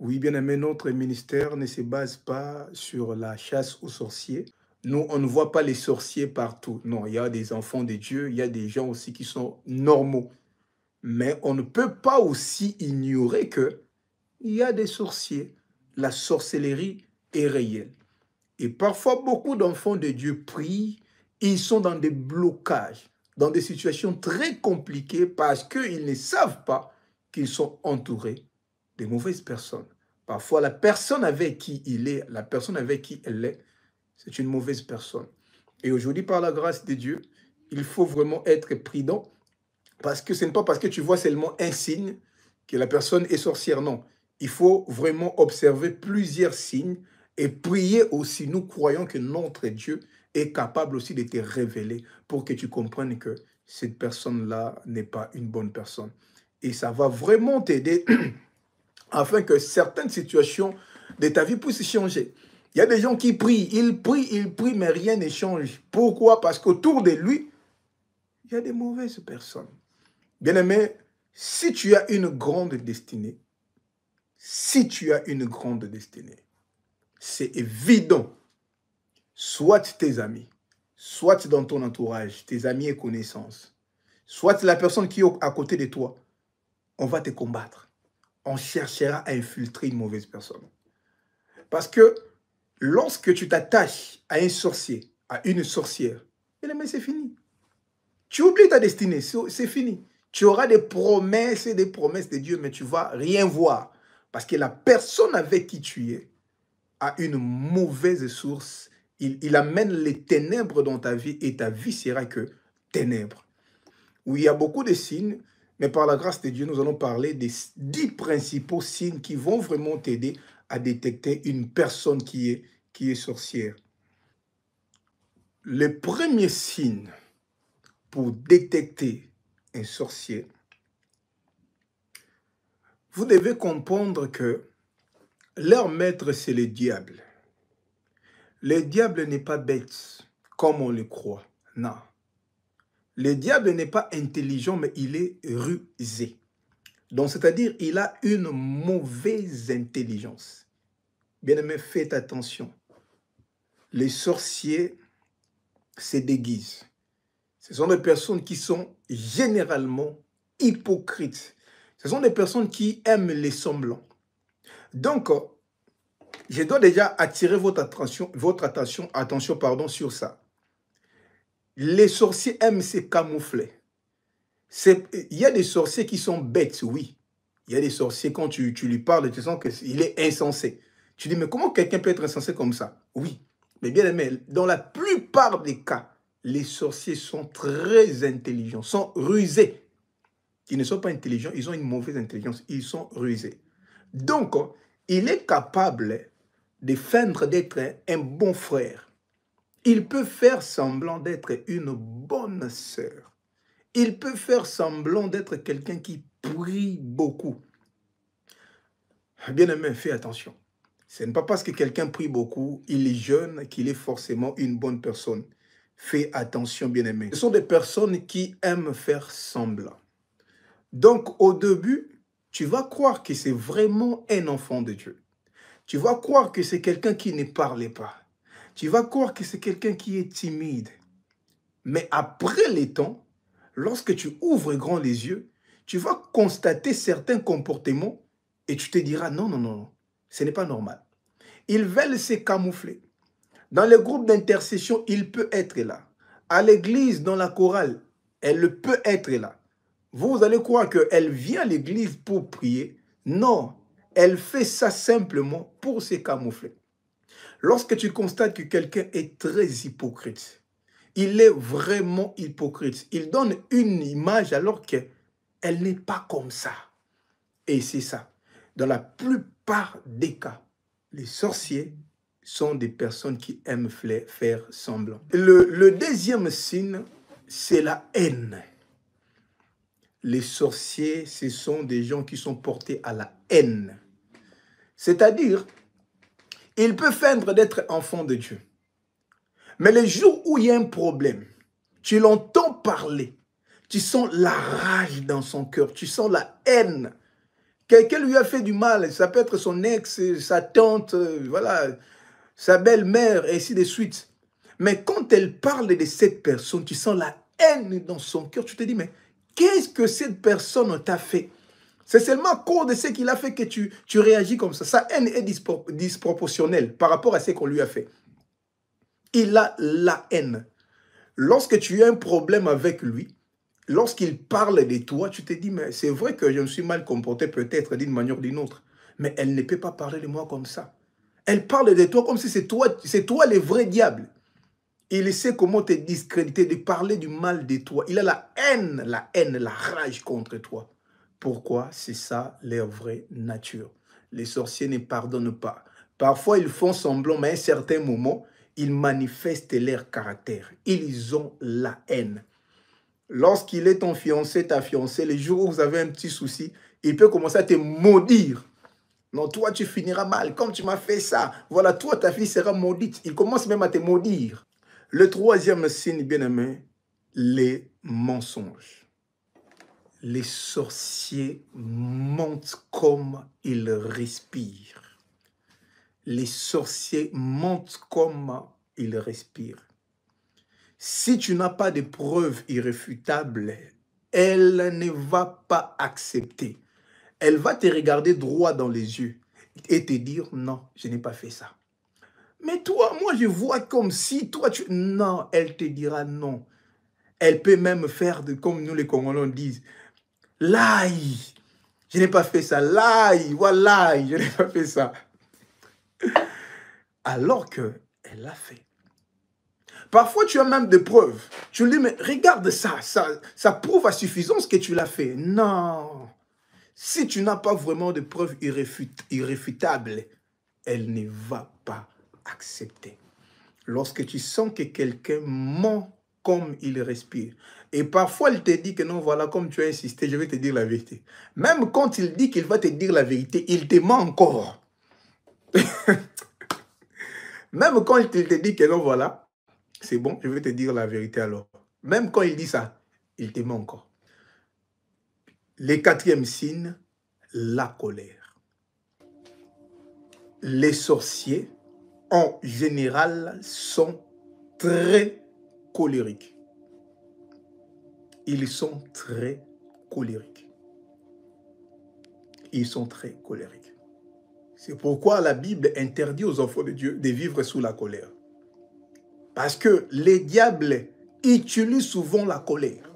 Oui, bien aimé, notre ministère ne se base pas sur la chasse aux sorciers. Nous, on ne voit pas les sorciers partout. Non, il y a des enfants de Dieu, il y a des gens aussi qui sont normaux. Mais on ne peut pas aussi ignorer que il y a des sorciers. La sorcellerie est réelle. Et parfois, beaucoup d'enfants de Dieu prient, ils sont dans des blocages, dans des situations très compliquées parce qu'ils ne savent pas qu'ils sont entourés de mauvaises personnes. Parfois, la personne avec qui il est, la personne avec qui elle est, c'est une mauvaise personne. Et aujourd'hui, par la grâce de Dieu, il faut vraiment être prudent parce que ce n'est pas parce que tu vois seulement un signe que la personne est sorcière, non. Il faut vraiment observer plusieurs signes et prier aussi. Nous croyons que notre Dieu est capable aussi de te révéler pour que tu comprennes que cette personne-là n'est pas une bonne personne. Et ça va vraiment t'aider afin que certaines situations de ta vie puissent changer. Il y a des gens qui ils prient, mais rien ne change. Pourquoi? Parce qu'autour de lui, il y a des mauvaises personnes. Bien-aimé, si tu as une grande destinée, si tu as une grande destinée, c'est évident, soit tes amis, soit dans ton entourage, tes amis et connaissances, soit la personne qui est à côté de toi, on va te combattre. On cherchera à infiltrer une mauvaise personne. Parce que lorsque tu t'attaches à un sorcier, à une sorcière, bien-aimé, c'est fini. Tu oublies ta destinée, c'est fini. Tu auras des promesses et des promesses de Dieu, mais tu ne vas rien voir. Parce que la personne avec qui tu es a une mauvaise source. Il amène les ténèbres dans ta vie et ta vie sera que ténèbres. Oui, il y a beaucoup de signes, mais par la grâce de Dieu, nous allons parler des 10 principaux signes qui vont vraiment t'aider à détecter une personne qui est sorcière. Le premier signe pour détecter un sorcier, vous devez comprendre que leur maître, c'est le diable. Le diable n'est pas bête, comme on le croit. Non. Le diable n'est pas intelligent, mais il est rusé. Donc, c'est-à-dire, il a une mauvaise intelligence. Bien-aimé, faites attention. Les sorciers se déguisent. Ce sont des personnes qui sont généralement hypocrites. Ce sont des personnes qui aiment les semblants. Donc, je dois déjà attirer votre attention sur ça. Les sorciers aiment se camoufler. Il y a des sorciers qui sont bêtes, oui. Il y a des sorciers, quand tu lui parles, tu sens qu'il est insensé. Tu dis, mais comment quelqu'un peut être insensé comme ça? Oui. Mais bien aimé, dans la plupart des cas, les sorciers sont très intelligents, sont rusés. Ils ne sont pas intelligents, ils ont une mauvaise intelligence, ils sont rusés. Donc, il est capable de feindre d'être un bon frère. Il peut faire semblant d'être une bonne sœur. Il peut faire semblant d'être quelqu'un qui prie beaucoup. Bien-aimé, fais attention. Ce n'est pas parce que quelqu'un prie beaucoup, il est jeune, qu'il est forcément une bonne personne. Fais attention, bien-aimé. Ce sont des personnes qui aiment faire semblant. Donc, au début, tu vas croire que c'est vraiment un enfant de Dieu. Tu vas croire que c'est quelqu'un qui ne parlait pas. Tu vas croire que c'est quelqu'un qui est timide. Mais après les temps, lorsque tu ouvres grand les yeux, tu vas constater certains comportements et tu te diras non, non, non, non, ce n'est pas normal. Ils veulent se camoufler. Dans le groupe d'intercession, il peut être là. À l'église, dans la chorale, elle peut être là. Vous allez croire qu'elle vient à l'église pour prier. Non, elle fait ça simplement pour se camoufler. Lorsque tu constates que quelqu'un est très hypocrite, il est vraiment hypocrite. Il donne une image alors qu'elle n'est pas comme ça. Et c'est ça. Dans la plupart des cas, les sorciers sont des personnes qui aiment faire semblant. Le deuxième signe, c'est la haine. Les sorciers, ce sont des gens qui sont portés à la haine. C'est-à-dire, ils peuvent feindre d'être enfants de Dieu. Mais le jour où il y a un problème, tu l'entends parler, tu sens la rage dans son cœur, tu sens la haine Quelqu'un lui a fait du mal, ça peut être son ex, sa tante, voilà, sa belle-mère, et ainsi de suite. Mais quand elle parle de cette personne, tu sens la haine dans son cœur. Tu te dis, mais qu'est-ce que cette personne t'a fait? C'est seulement à cause de ce qu'il a fait que tu réagis comme ça. Sa haine est disproportionnelle par rapport à ce qu'on lui a fait. Il a la haine. Lorsque tu as un problème avec lui, lorsqu'il parle de toi, tu te dis, mais c'est vrai que je me suis mal comporté peut-être d'une manière ou d'une autre, mais elle ne peut pas parler de moi comme ça. Elle parle de toi comme si c'est toi le vrai diable. Il sait comment te discréditer, de parler du mal de toi. Il a la rage contre toi. Pourquoi? C'est ça leur vraie nature. Les sorciers ne pardonnent pas. Parfois, ils font semblant, mais à un certain moment, ils manifestent leur caractère. Ils ont la haine. Lorsqu'il est ton fiancé, ta fiancée, les jours où vous avez un petit souci, il peut commencer à te maudire. Non, toi, tu finiras mal. Comme tu m'as fait ça, voilà, toi, ta fille sera maudite. Il commence même à te maudire. Le troisième signe, bien-aimé, les mensonges. Les sorciers mentent comme ils respirent. Les sorciers mentent comme ils respirent. Si tu n'as pas de preuves irréfutables, elle ne va pas accepter. Elle va te regarder droit dans les yeux et te dire, non, je n'ai pas fait ça. Mais toi, moi, je vois comme si toi, tu... Non, elle te dira non. Elle peut même faire, comme nous les Congolais disent, l'aïe. Je n'ai pas fait ça. L'aïe, voilà, je n'ai pas fait ça. Alors qu'elle l'a fait. Parfois, tu as même des preuves. Tu lui dis, mais regarde ça, ça prouve à suffisance que tu l'as fait. Non. Si tu n'as pas vraiment de preuves irréfutables, elle ne va pas accepter. Lorsque tu sens que quelqu'un ment comme il respire, et parfois il te dit que non, voilà, comme tu as insisté, je vais te dire la vérité. Même quand il dit qu'il va te dire la vérité, il te ment encore. Même quand il te dit que non, voilà, c'est bon, je vais te dire la vérité alors. Même quand il dit ça, il te ment encore. Le quatrième signe, la colère. Les sorciers, en général, sont très colériques. Ils sont très colériques. Ils sont très colériques. C'est pourquoi la Bible interdit aux enfants de Dieu de vivre sous la colère. Parce que les diables utilisent souvent la colère.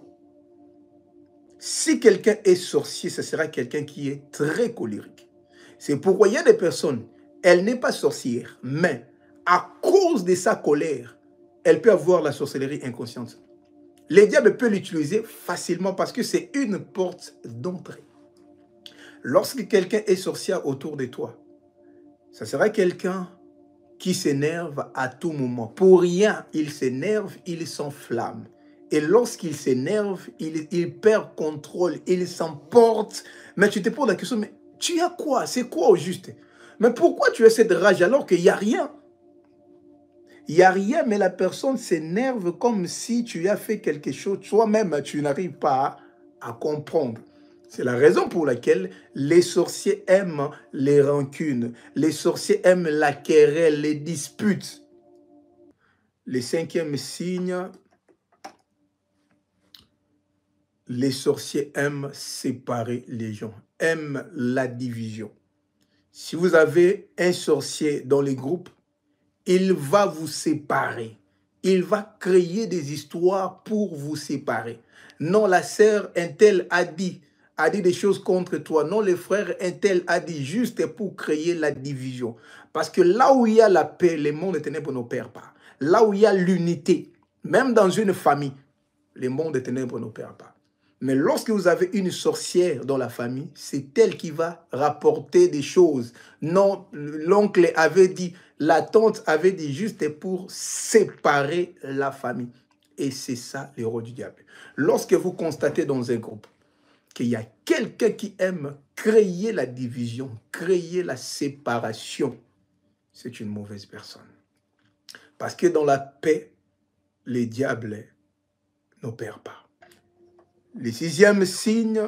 Si quelqu'un est sorcier, ce sera quelqu'un qui est très colérique. C'est pourquoi il y a des personnes, elle n'est pas sorcière, mais à cause de sa colère, elle peut avoir la sorcellerie inconsciente. Les diables peuvent l'utiliser facilement parce que c'est une porte d'entrée. Lorsque quelqu'un est sorcier autour de toi, ça sera quelqu'un qui s'énerve à tout moment. Pour rien, il s'énerve, il s'enflamme. Et lorsqu'il s'énerve, il perd contrôle, il s'emporte. Mais tu te poses la question, mais tu as quoi? C'est quoi au juste? Mais pourquoi tu as cette rage alors qu'il n'y a rien? Il n'y a rien, mais la personne s'énerve comme si tu as fait quelque chose. Toi-même, tu n'arrives pas à comprendre. C'est la raison pour laquelle les sorciers aiment les rancunes. Les sorciers aiment la querelle, les disputes. Le cinquième signe, les sorciers aiment séparer les gens, aiment la division. Si vous avez un sorcier dans les groupes, il va vous séparer. Il va créer des histoires pour vous séparer. Non, la sœur Intel a dit des choses contre toi. Non, le frère Intel a dit juste pour créer la division. Parce que là où il y a la paix, les mondes des ténèbres n'opèrent pas. Là où il y a l'unité, même dans une famille, les mondes des ténèbres n'opèrent pas. Mais lorsque vous avez une sorcière dans la famille, c'est elle qui va rapporter des choses. Non, l'oncle avait dit, la tante avait dit juste pour séparer la famille. Et c'est ça l'héros du diable. Lorsque vous constatez dans un groupe qu'il y a quelqu'un qui aime créer la division, créer la séparation, c'est une mauvaise personne. Parce que dans la paix, les diables n'opèrent pas. Le sixième signe,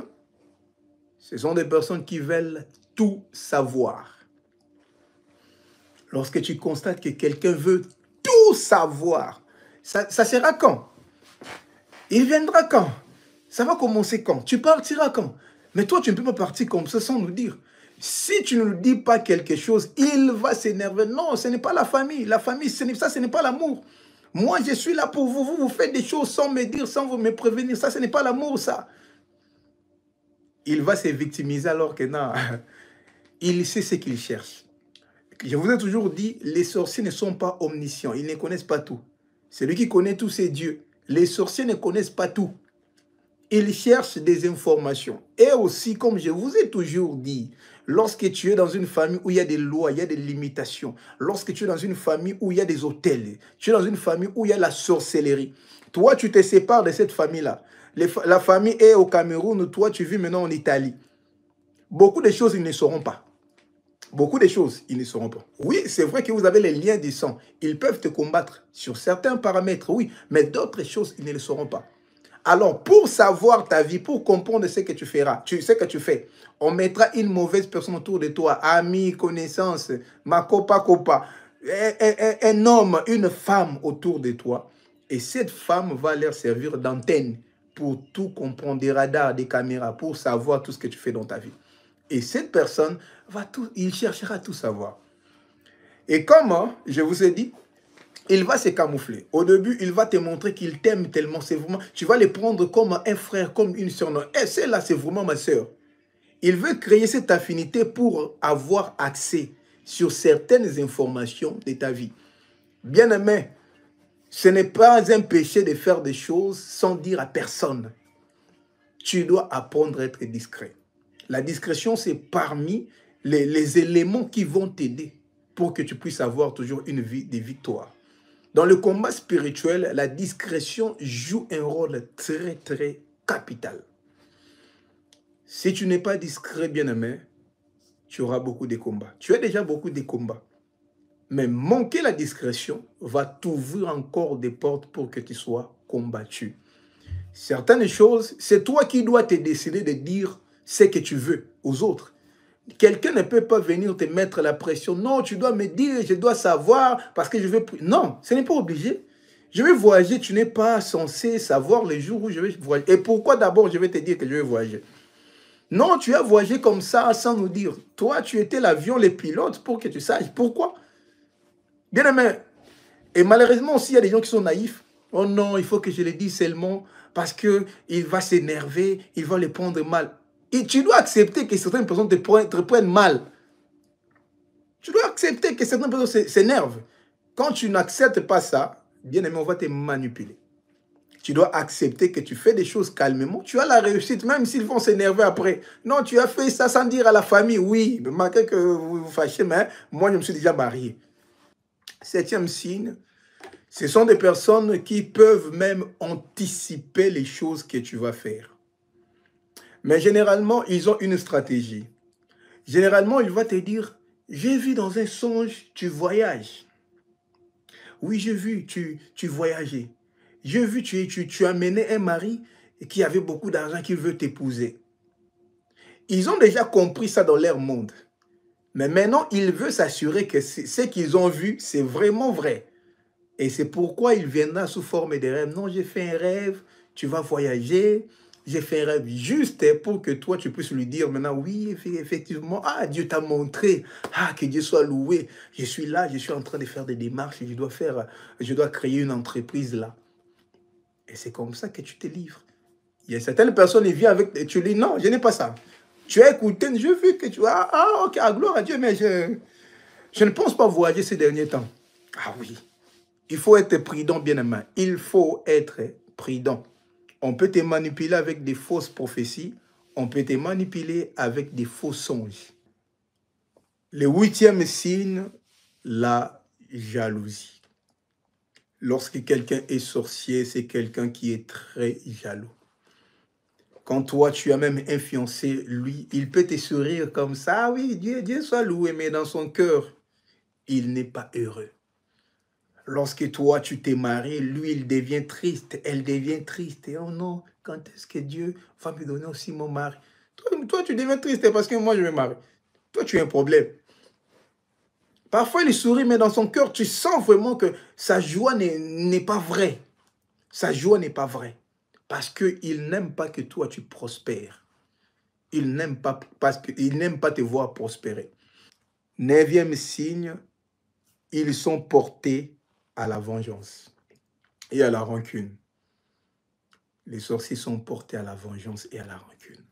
Ce sont des personnes qui veulent tout savoir. Lorsque tu constates que quelqu'un veut tout savoir, ça sera quand? Il viendra quand? Ça va commencer quand? Tu partiras quand? Mais toi, tu ne peux pas partir comme ça sans nous dire. Si tu ne nous dis pas quelque chose, il va s'énerver. Non, ce n'est pas la famille. La famille, ce n'est pas l'amour. Moi, je suis là pour vous. Vous faites des choses sans me dire, sans vous me prévenir. Ça, ce n'est pas l'amour, ça. Il va se victimiser alors que non. Il sait ce qu'il cherche. Je vous ai toujours dit, les sorciers ne sont pas omniscients. Ils ne connaissent pas tout. Celui qui connaît tous ses dieux. Les sorciers ne connaissent pas tout. Ils cherchent des informations. Et aussi, comme je vous ai toujours dit, lorsque tu es dans une famille où il y a des lois, il y a des limitations, lorsque tu es dans une famille où il y a des hôtels, tu es dans une famille où il y a la sorcellerie, toi, tu te sépares de cette famille-là. La famille est au Cameroun, toi, tu vis maintenant en Italie. Beaucoup de choses, ils ne sauront pas. Beaucoup de choses, ils ne sauront pas. Oui, c'est vrai que vous avez les liens du sang. Ils peuvent te combattre sur certains paramètres, oui, mais d'autres choses, ils ne le sauront pas. Alors, pour savoir ta vie, pour comprendre ce que tu feras, ce que tu fais, on mettra une mauvaise personne autour de toi, ami, connaissance, ma copa, un homme, une femme autour de toi. Et cette femme va leur servir d'antenne pour tout comprendre, des radars, des caméras, pour savoir tout ce que tu fais dans ta vie. Et cette personne, il cherchera à tout savoir. Et comme je vous ai dit, il va se camoufler. Au début, il va te montrer qu'il t'aime tellement. C'est vraiment, tu vas le prendre comme un frère, comme une soeur. Non, et celle-là, c'est vraiment ma soeur. Il veut créer cette affinité pour avoir accès sur certaines informations de ta vie. Bien-aimé, ce n'est pas un péché de faire des choses sans dire à personne. Tu dois apprendre à être discret. La discrétion, c'est parmi les éléments qui vont t'aider pour que tu puisses avoir toujours une vie de victoire. Dans le combat spirituel, la discrétion joue un rôle très, très capital. Si tu n'es pas discret, bien-aimé, tu auras beaucoup de combats. Tu as déjà beaucoup de combats. Mais manquer la discrétion va t'ouvrir encore des portes pour que tu sois combattu. Certaines choses, c'est toi qui dois te décider de dire ce que tu veux aux autres. Quelqu'un ne peut pas venir te mettre la pression. Non, tu dois me dire, je dois savoir parce que je vais... Non, ce n'est pas obligé. Je vais voyager, tu n'es pas censé savoir les jours où je vais voyager. Et pourquoi d'abord je vais te dire que je vais voyager? Non, tu as voyagé comme ça sans nous dire. Toi, tu étais l'avion, les pilotes pour que tu saches. Pourquoi? Bien aimé. Et malheureusement aussi, il y a des gens qui sont naïfs. Oh non, il faut que je le dise seulement parce qu'il va s'énerver, il va le prendre mal. Et tu dois accepter que certaines personnes te prennent mal. Tu dois accepter que certaines personnes s'énervent. Quand tu n'acceptes pas ça, bien aimé, on va te manipuler. Tu dois accepter que tu fais des choses calmement. Tu as la réussite, même s'ils vont s'énerver après. Non, tu as fait ça sans dire à la famille. Oui, malgré que vous vous fâchez, mais moi, je me suis déjà marié. Septième signe, ce sont des personnes qui peuvent même anticiper les choses que tu vas faire. Mais généralement, ils ont une stratégie. Généralement, il va te dire, j'ai vu dans un songe, tu voyages. Oui, j'ai vu, tu voyageais. J'ai vu, tu as mené un mari qui avait beaucoup d'argent, qui veut t'épouser. Ils ont déjà compris ça dans leur monde. Mais maintenant, ils veulent s'assurer que ce qu'ils ont vu, c'est vraiment vrai. Et c'est pourquoi il viendra sous forme de rêve. Non, j'ai fait un rêve, tu vas voyager. J'ai fait un rêve juste pour que toi, tu puisses lui dire maintenant, oui, effectivement, ah, Dieu t'a montré, ah, que Dieu soit loué. Je suis là, je suis en train de faire des démarches, je dois créer une entreprise là. Et c'est comme ça que tu te livres. Il y a certaines personnes, ils viennent avec, tu dis, non, je n'ai pas ça. Tu as écouté, je vu que tu as, ah, ok, gloire à Dieu, mais je ne pense pas voyager ces derniers temps. Ah oui. Il faut être prudent, bien-aimé. Il faut être prudent. On peut te manipuler avec des fausses prophéties. On peut te manipuler avec des faux songes. Le huitième signe, la jalousie. Lorsque quelqu'un est sorcier, c'est quelqu'un qui est très jaloux. Quand toi, tu as même influencé lui, il peut te sourire comme ça. Ah oui, Dieu soit loué, mais dans son cœur, il n'est pas heureux. Lorsque toi, tu t'es marié, lui, il devient triste, elle devient triste. Et oh non, quand est-ce que Dieu va me donner aussi mon mari? Toi, tu deviens triste parce que moi, je me marie. Toi, tu as un problème. Parfois, il sourit, mais dans son cœur, tu sens vraiment que sa joie n'est pas vraie. Sa joie n'est pas vraie. Parce qu'il n'aime pas que toi, tu prospères. Il n'aime pas, parce qu'il n'aime pas te voir prospérer. Neuvième signe, ils sont portés à la vengeance et à la rancune. Les sorciers sont portés à la vengeance et à la rancune.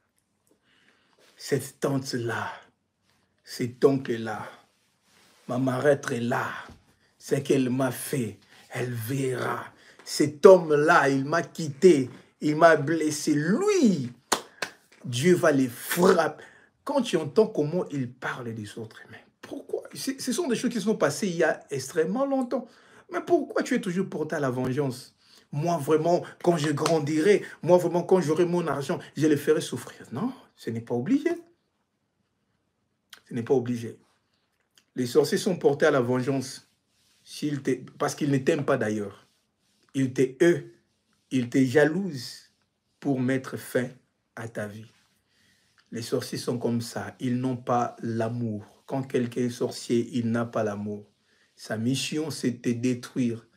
Cette tante-là, cet oncle-là, ma marâtre est là. Ce qu'elle m'a fait, elle verra. Cet homme-là, il m'a quitté, il m'a blessé. Lui, Dieu va les frapper. Quand tu entends comment il parle des autres, mais pourquoi? Ce sont des choses qui sont passées il y a extrêmement longtemps. Mais pourquoi tu es toujours porté à la vengeance? Moi, vraiment, quand je grandirai, moi, vraiment, quand j'aurai mon argent, je les ferai souffrir. Non, ce n'est pas obligé. Ce n'est pas obligé. Les sorciers sont portés à la vengeance parce qu'ils ne t'aiment pas d'ailleurs. Ils te jalousent pour mettre fin à ta vie. Les sorciers sont comme ça, ils n'ont pas l'amour. Quand quelqu'un est sorcier, il n'a pas l'amour. Sa mission, c'est de te détruire.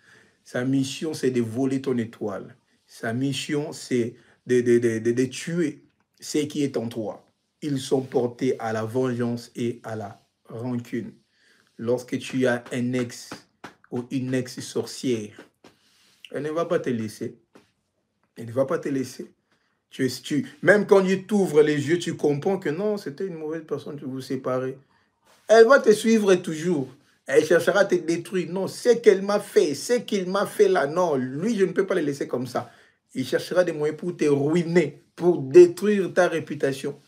Sa mission, c'est de voler ton étoile. Sa mission, c'est de tuer ce qui est en toi. Ils sont portés à la vengeance et à la rancune. Lorsque tu as un ex ou une ex-sorcière, elle ne va pas te laisser. Elle ne va pas te laisser. Même quand il t'ouvre les yeux, tu comprends que non, c'était une mauvaise personne, tu vous séparez. Elle va te suivre toujours. Elle cherchera à te détruire. Non, c'est qu'elle m'a fait, c'est qu'il m'a fait là. Non, lui, je ne peux pas le laisser comme ça. Il cherchera des moyens pour te ruiner, pour détruire ta réputation.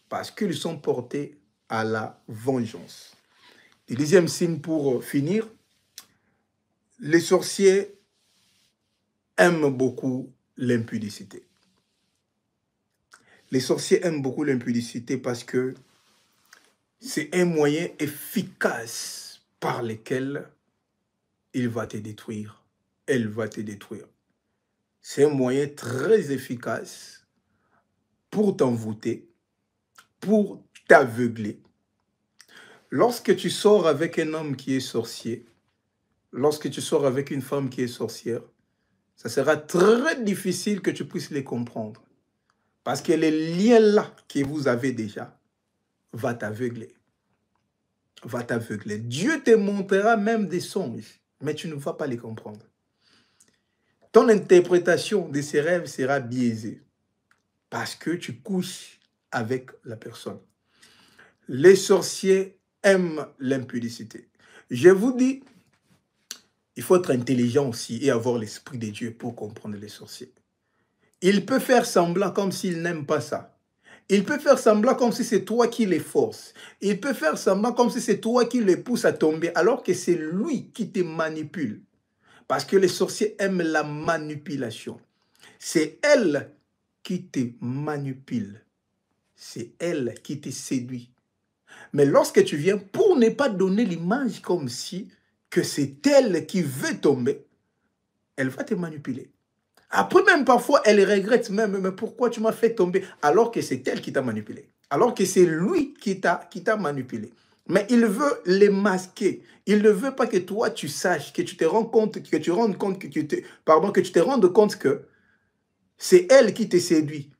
Parce qu'ils sont portés à la vengeance. Le deuxième signe pour finir, les sorciers aiment beaucoup l'impudicité. Les sorciers aiment beaucoup l'impudicité parce que c'est un moyen efficace par lequel il va te détruire. Elle va te détruire. C'est un moyen très efficace pour t'envoûter, pour t'aveugler. Lorsque tu sors avec un homme qui est sorcier, lorsque tu sors avec une femme qui est sorcière, ça sera très difficile que tu puisses les comprendre. Parce que les liens-là que vous avez déjà va t'aveugler. Va t'aveugler. Dieu te montrera même des songes, mais tu ne vas pas les comprendre. Ton interprétation de ces rêves sera biaisée parce que tu couches avec la personne. Les sorciers aiment l'impudicité. Je vous dis, il faut être intelligent aussi et avoir l'esprit de Dieu pour comprendre les sorciers. Il peut faire semblant comme s'il n'aime pas ça. Il peut faire semblant comme si c'est toi qui les force. Il peut faire semblant comme si c'est toi qui les pousse à tomber, alors que c'est lui qui te manipule. Parce que les sorciers aiment la manipulation. C'est elle qui te manipule. C'est elle qui te séduit. Mais lorsque tu viens, pour ne pas donner l'image comme si que c'est elle qui veut tomber, elle va te manipuler. Après même, parfois, elle regrette même, mais pourquoi tu m'as fait tomber? Alors que c'est elle qui t'a manipulé. Alors que c'est lui qui t'a manipulé. Mais il veut les masquer. Il ne veut pas que toi, tu saches, que tu te rends compte, que tu te rendes compte que c'est elle qui te séduit.